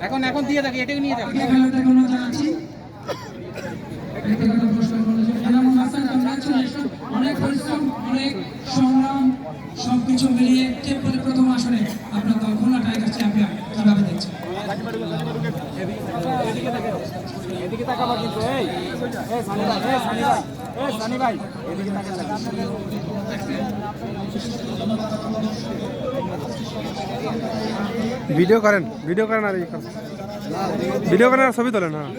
এখন এখন দিয়ে থাকি এটাকে নিয়ে যাবে অনেক পরিশ্রম অনেক সংগ্রাম সবকিছু মিলিয়ে প্রথম আসনে আপনার দল খুলনা টাইগার চ্যাম্পিয়ন কিভাবে দেখছেন? এদিকে তাকাবা কিন্তু এই সানি ভাই সানি ভাই এদিকে তাকাবা ভিডিও করেন আর ভিডিও করেন আর ছবি তোলেন। হ্যাঁ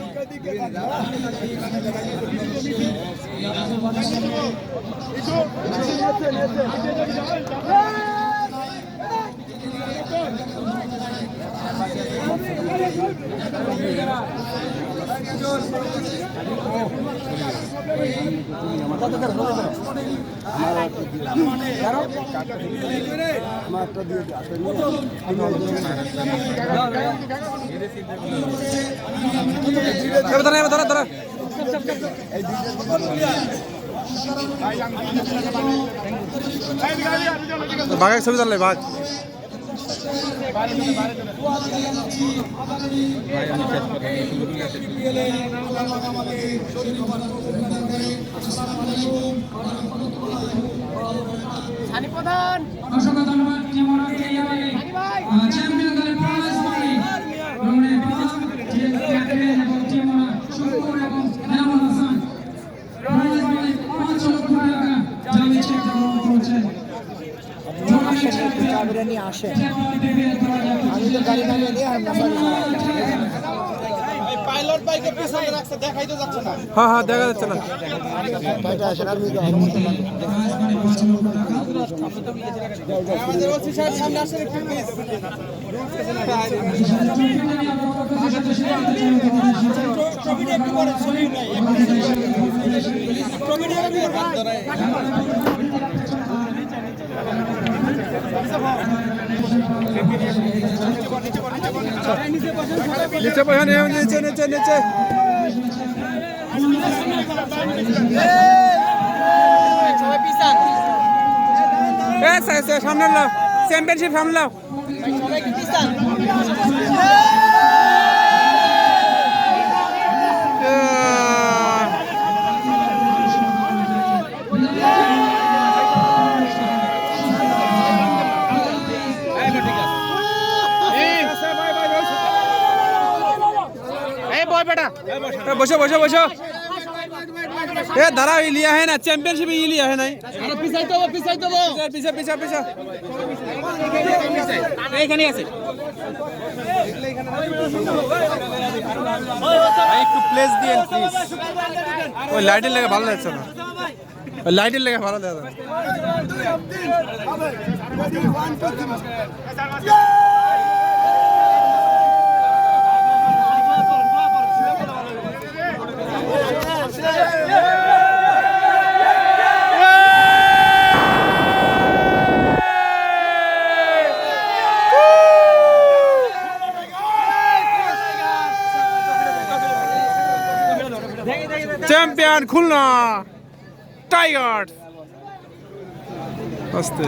ধরা বাঘের ছবি তোলে বাঘ অসংখ্য ধন্যবাদ চ্যাম্পিয়ন দলের প্রাইজ মানি এবং টিমোনা শুকুর এবং নামুল হাসান প্রাইজ মানি 5 লক্ষ টাকা জামি চেক গ্রহণ করেছেন। পাইলট বাইকে পিছনে রাখছে দেখাই তো যাচ্ছে না। হ্যাঁ দেখা যাচ্ছে না। আমাদের ওসি সাহেব সামনে আসেন একটু প্লিজ। ট্রফিটা একটু পরে ছবি নাই ট্রফিটা একটু পরে নিচে বসে নিচে সামনে লাও চ্যাম্পিয়নশিপ সামনে লাও বসো ए दारा ही लिया है ना चैंपियनशिप ही लिया है नहीं পিছাই তো पीछे এইখানে আছে একটু প্লেস দিয়েন প্লিজ ওই লাইটের লেগে ভালো লাগছে না ওই লাইটের লেগে ভালো লাগে চ্যাম্পিয়ন খুলনা টাইগার্স আস্তে